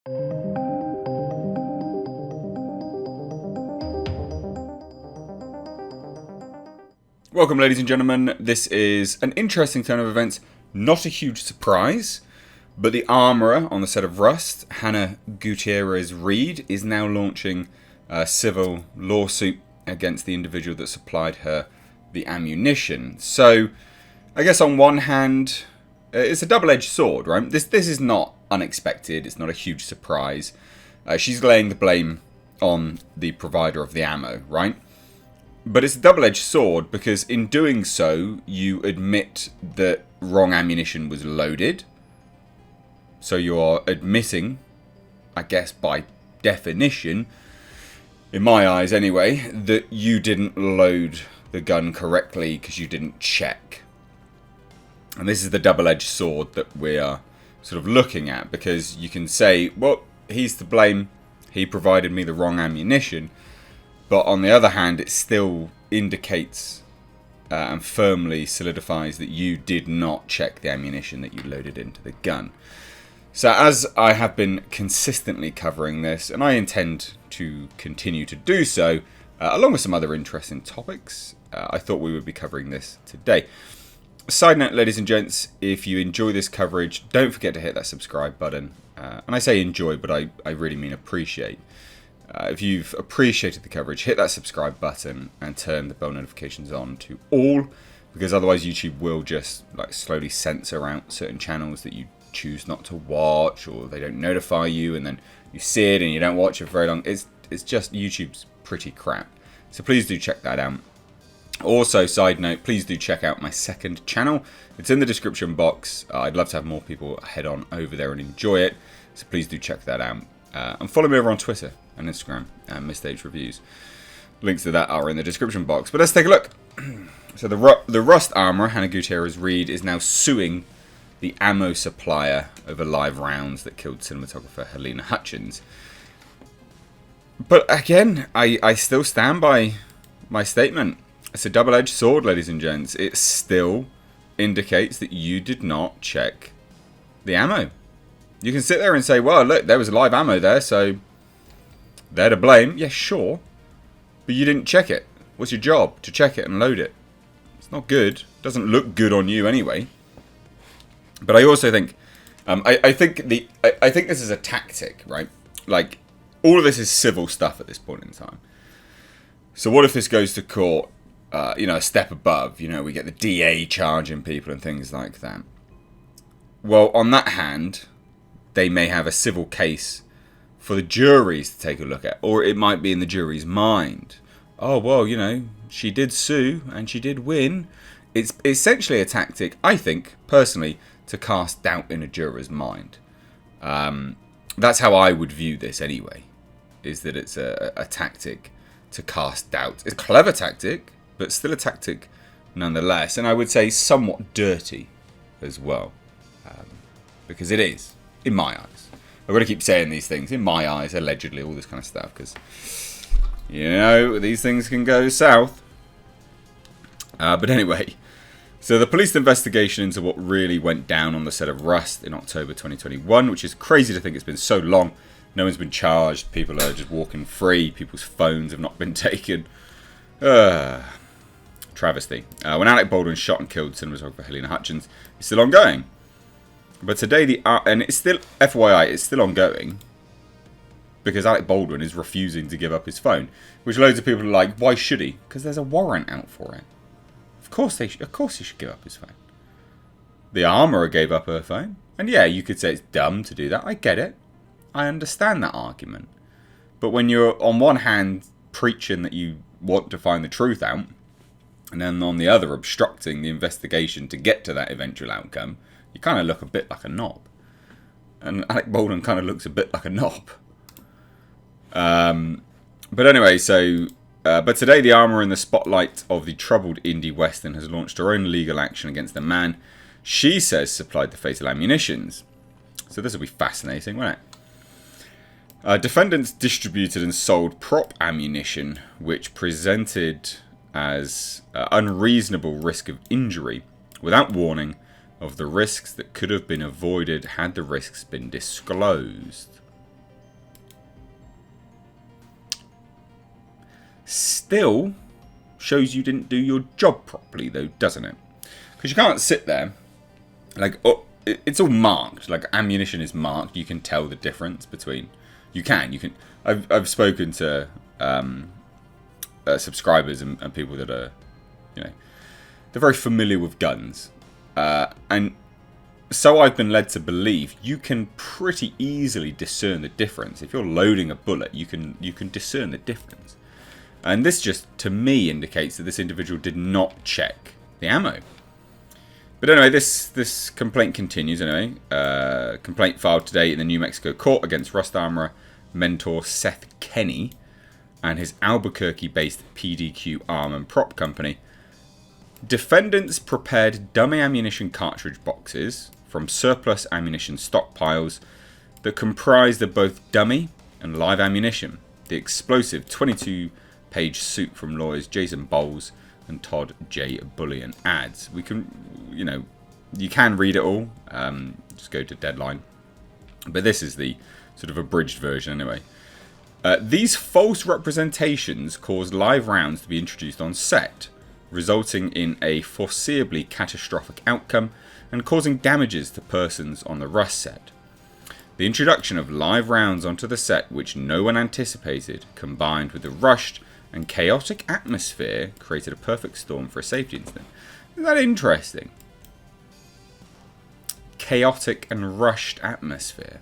Welcome, ladies and gentlemen. This is an interesting turn of events. Not a huge surprise, but the armourer on the set of Rust, Halyna Hutchins, is now launching a civil lawsuit against the individual that supplied her the ammunition. So, I guess on one hand, it's a double-edged sword, right? This is not unexpected. It's not a huge surprise. She's laying the blame on the provider of the ammo, right? But it's a double-edged sword because in doing so, you admit that wrong ammunition was loaded. So you're admitting, I guess by definition, in my eyes anyway, that you didn't load the gun correctly because you didn't check. And this is the double-edged sword that we are sort of looking at, because you can say, well, he's to blame, he provided me the wrong ammunition. But on the other hand, it still indicates and firmly solidifies that you did not check the ammunition that you loaded into the gun. So as I have been consistently covering this, and I intend to continue to do so, along with some other interesting topics, I thought we would be covering this today. Side note, ladies and gents, if you enjoy this coverage, don't forget to hit that subscribe button. And I say enjoy, but I really mean appreciate. If you've appreciated the coverage, hit that subscribe button and turn the bell notifications on to all, because otherwise YouTube will just like slowly censor out certain channels that you choose not to watch, or they don't notify you and then you see it and you don't watch it for very long. It's just, YouTube's pretty crap. So please do check that out. Also, side note, please do check out my second channel. It's in the description box. I'd love to have more people head on over there and enjoy it. So please do check that out. And follow me over on Twitter and Instagram, Mistakes Reviews. Links to that are in the description box. But let's take a look. So the Rust armourer, Halyna Hutchins, is now suing the ammo supplier over live rounds that killed cinematographer Halyna Hutchins. But again, I still stand by my statement. It's a double-edged sword, ladies and gents. It still indicates that you did not check the ammo. You can sit there and say, well, look, there was live ammo there, so they're to blame. Yeah, sure. But you didn't check it. What's your job? To check it and load it. It's not good. It doesn't look good on you anyway. But I also think, I think this is a tactic, right? Like, all of this is civil stuff at this point in time. So what if this goes to court, a step above? We get the DA charging people and things like that. Well, on that hand, they may have a civil case for the juries to take a look at, or it might be in the jury's mind. Oh, well, she did sue and she did win. It's essentially a tactic, I think, personally, to cast doubt in a juror's mind. That's how I would view this anyway, is that it's a tactic to cast doubt. It's a clever tactic, but still a tactic nonetheless. And I would say somewhat dirty as well, because it is. In my eyes. I've got to keep saying these things. In my eyes, allegedly, all this kind of stuff. Because, these things can go south. But anyway. So the police investigation into what really went down on the set of Rust in October 2021. Which is crazy to think it's been so long. No one's been charged. People are just walking free. People's phones have not been taken. Travesty. When Alec Baldwin shot and killed cinematographer Halyna Hutchins, it's still ongoing. But today, and it's still, FYI, it's still ongoing, because Alec Baldwin is refusing to give up his phone, which loads of people are like, why should he? Because there's a warrant out for it. Of course he should give up his phone. The armourer gave up her phone, and yeah, you could say it's dumb to do that. I get it. I understand that argument. But when you're, on one hand, preaching that you want to find the truth out, and then on the other, obstructing the investigation to get to that eventual outcome, you kind of look a bit like a knob. And Alec Baldwin kind of looks a bit like a knob. But anyway, but today the armourer in the spotlight of the troubled indie western has launched her own legal action against the man she says supplied the fatal ammunitions. So this will be fascinating, won't it? Defendants distributed and sold prop ammunition, which presented as unreasonable risk of injury, without warning of the risks that could have been avoided had the risks been disclosed. still shows you didn't do your job properly, though, doesn't it? Because you can't sit there like, oh, it's all marked. Like, ammunition is marked. You can tell the difference between. You can. I've spoken to subscribers and people that are, they're very familiar with guns, and so I've been led to believe you can pretty easily discern the difference. If you're loading a bullet, you can discern the difference. And this just, to me, indicates that this individual did not check the ammo. But anyway, this complaint continues anyway. Complaint filed today in the New Mexico court against Rust Armorer mentor Seth Kenny and his Albuquerque-based PDQ Arm and Prop Company. Defendants prepared dummy ammunition cartridge boxes from surplus ammunition stockpiles that comprised of both dummy and live ammunition. The explosive 22-page suit from lawyers Jason Bowles and Todd J. Bullion adds. We can, you can read it all. Just go to Deadline. But this is the sort of abridged version anyway. These false representations caused live rounds to be introduced on set, resulting in a foreseeably catastrophic outcome and causing damages to persons on the Rust set. The introduction of live rounds onto the set, which no one anticipated, combined with the rushed and chaotic atmosphere, created a perfect storm for a safety incident. Isn't that interesting? Chaotic and rushed atmosphere.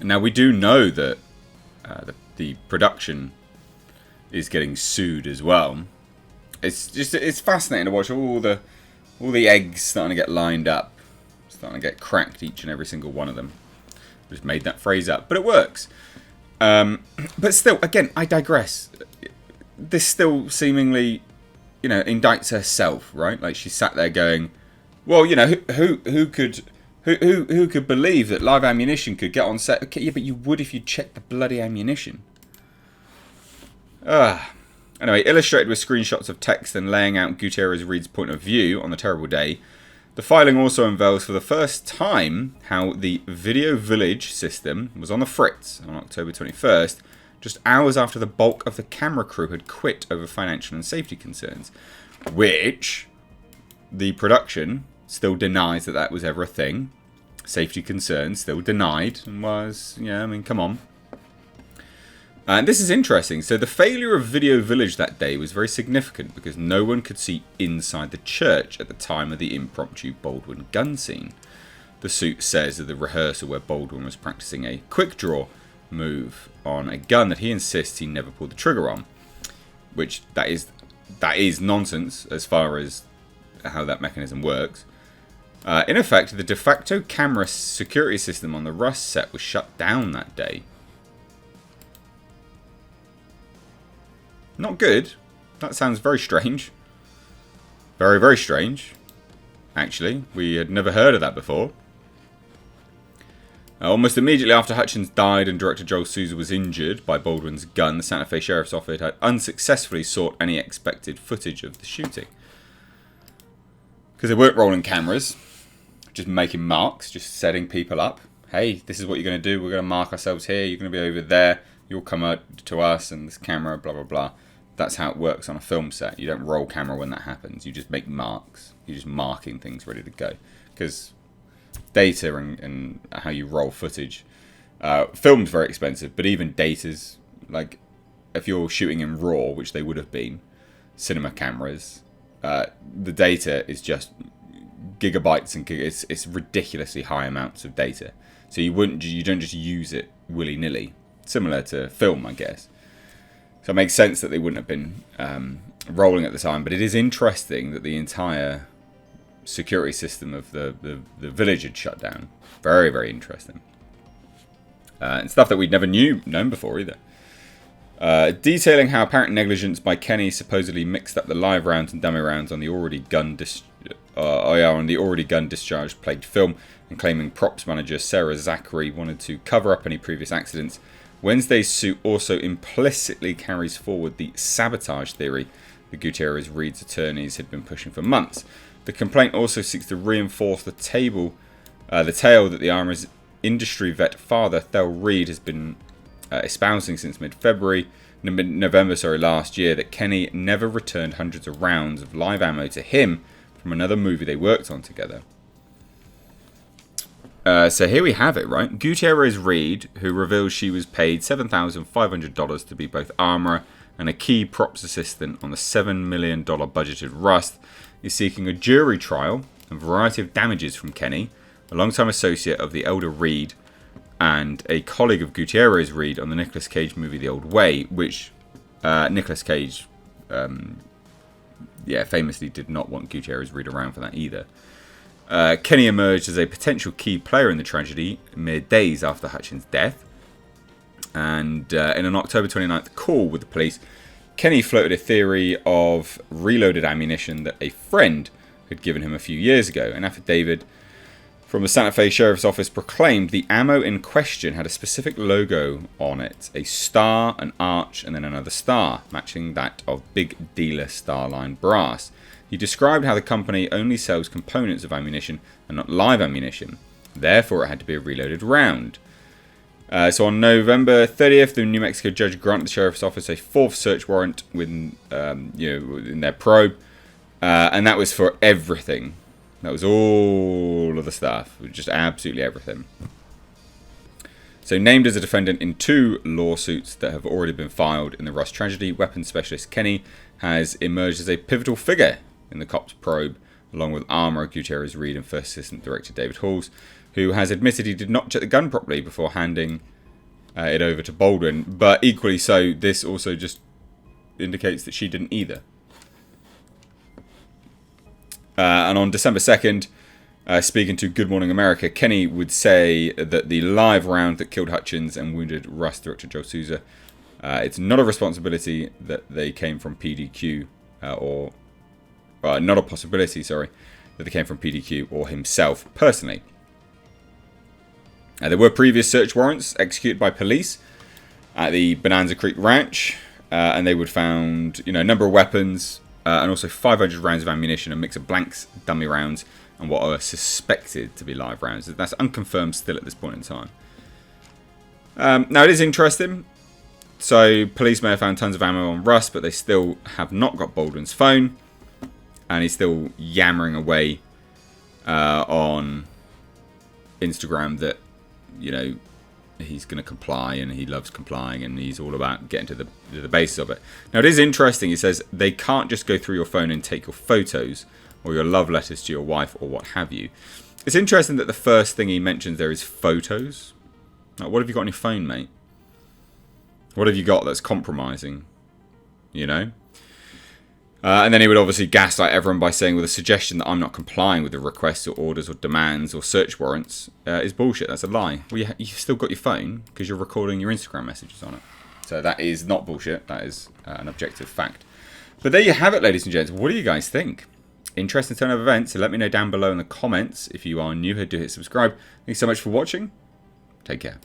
Now, we do know that the production is getting sued as well. It's fascinating to watch all the eggs starting to get lined up, starting to get cracked, each and every single one of them. Just made that phrase up, but it works. But still, again, I digress. This still seemingly, indicts herself, right? Like, she sat there going, well, who could believe that live ammunition could get on set? Okay, yeah, but you would if you checked the bloody ammunition. Anyway, illustrated with screenshots of text and laying out Gutierrez Reed's point of view on the terrible day, the filing also unveils for the first time how the Video Village system was on the fritz on October 21st, just hours after the bulk of the camera crew had quit over financial and safety concerns, which the production still denies that was ever a thing. Safety concerns still denied, and was, come on. And this is interesting. So the failure of Video Village that day was very significant because no one could see inside the church at the time of the impromptu Baldwin gun scene. The suit says of the rehearsal where Baldwin was practicing a quick draw move on a gun that he insists he never pulled the trigger on, which that is nonsense as far as how that mechanism works. In effect, the de facto camera security system on the Rust set was shut down that day. Not good. That sounds very strange. Very, very strange. Actually, we had never heard of that before. Almost immediately after Hutchins died and director Joel Souza was injured by Baldwin's gun, the Santa Fe Sheriff's Office had unsuccessfully sought any expected footage of the shooting. Because they weren't rolling cameras, just making marks, just setting people up. Hey, this is what you're going to do. We're going to mark ourselves here. You're going to be over there. You'll come out to us and this camera, blah, blah, blah. That's how it works on a film set. You don't roll camera when that happens. You just make marks. You're just marking things ready to go. Because data and how you roll footage. Film's very expensive, but even data's, like, if you're shooting in RAW, which they would have been, cinema cameras, the data is just gigabytes and it's ridiculously high amounts of data. So you don't just use it willy-nilly. Similar to film, I guess. So it makes sense that they wouldn't have been rolling at the time. But it is interesting that the entire security system of the village had shut down. Very, very interesting. And stuff that we'd never known before either. Detailing how apparent negligence by Kenny supposedly mixed up the live rounds and dummy rounds on the already gun discharged plagued film, and claiming props manager Sarah Zachary wanted to cover up any previous accidents. Wednesday's suit also implicitly carries forward the sabotage theory the Gutierrez Reed's attorneys had been pushing for months. The complaint also seeks to reinforce the tale that the Armorer's industry vet father, Thel Reed, has been espousing since mid-November last year, that Kenny never returned hundreds of rounds of live ammo to him from another movie they worked on together. So here we have it, right? Gutierrez Reed, who reveals she was paid $7,500 to be both armourer and a key props assistant on the $7 million budgeted Rust, is seeking a jury trial and a variety of damages from Kenny, a longtime associate of the elder Reed and a colleague of Gutierrez Reed on the Nicolas Cage movie The Old Way, which Nicolas Cage famously did not want Gutierrez Reed around for that either. Kenny emerged as a potential key player in the tragedy mere days after Hutchins' death. And in an October 29th call with the police, Kenny floated a theory of reloaded ammunition that a friend had given him a few years ago. An affidavit from the Santa Fe Sheriff's Office proclaimed the ammo in question had a specific logo on it. A star, an arch, and then another star, matching that of Big Dealer Starline brass. He described how the company only sells components of ammunition and not live ammunition. Therefore, it had to be a reloaded round. So on November 30th, the New Mexico judge granted the Sheriff's Office a fourth search warrant in their probe. And that was for everything. That was all of the stuff. Just absolutely everything. So named as a defendant in 2 lawsuits that have already been filed in the Rust tragedy, weapons specialist Kenny has emerged as a pivotal figure in the cops' probe, along with armourer Gutierrez Reed and First Assistant Director David Halls, who has admitted he did not check the gun properly before handing it over to Baldwin. But equally so, this also just indicates that she didn't either. And on December 2nd, speaking to Good Morning America, Kenny would say that the live round that killed Hutchins and wounded Rust director Joe Souza, it's not a responsibility that they came from PDQ not a possibility, that they came from PDQ or himself personally. There were previous search warrants executed by police at the Bonanza Creek Ranch, and they would found a number of weapons and also 500 rounds of ammunition, a mix of blanks, dummy rounds, and what are suspected to be live rounds. That's unconfirmed still at this point in time. Now it is interesting. So police may have found tons of ammo on Rust, but they still have not got Baldwin's phone. And he's still yammering away on Instagram that, he's going to comply and he loves complying and he's all about getting to the basis of it. Now, it is interesting. He says they can't just go through your phone and take your photos or your love letters to your wife or what have you. It's interesting that the first thing he mentions there is photos. Like, what have you got on your phone, mate? What have you got that's compromising? And then he would obviously gaslight everyone by saying, with a suggestion that I'm not complying with the requests or orders or demands or search warrants is bullshit. That's a lie. Well, you've still got your phone because you're recording your Instagram messages on it. So that is not bullshit. That is an objective fact. But there you have it, ladies and gents. What do you guys think? Interesting turn of events. So let me know down below in the comments. If you are new here, do hit subscribe. Thanks so much for watching. Take care.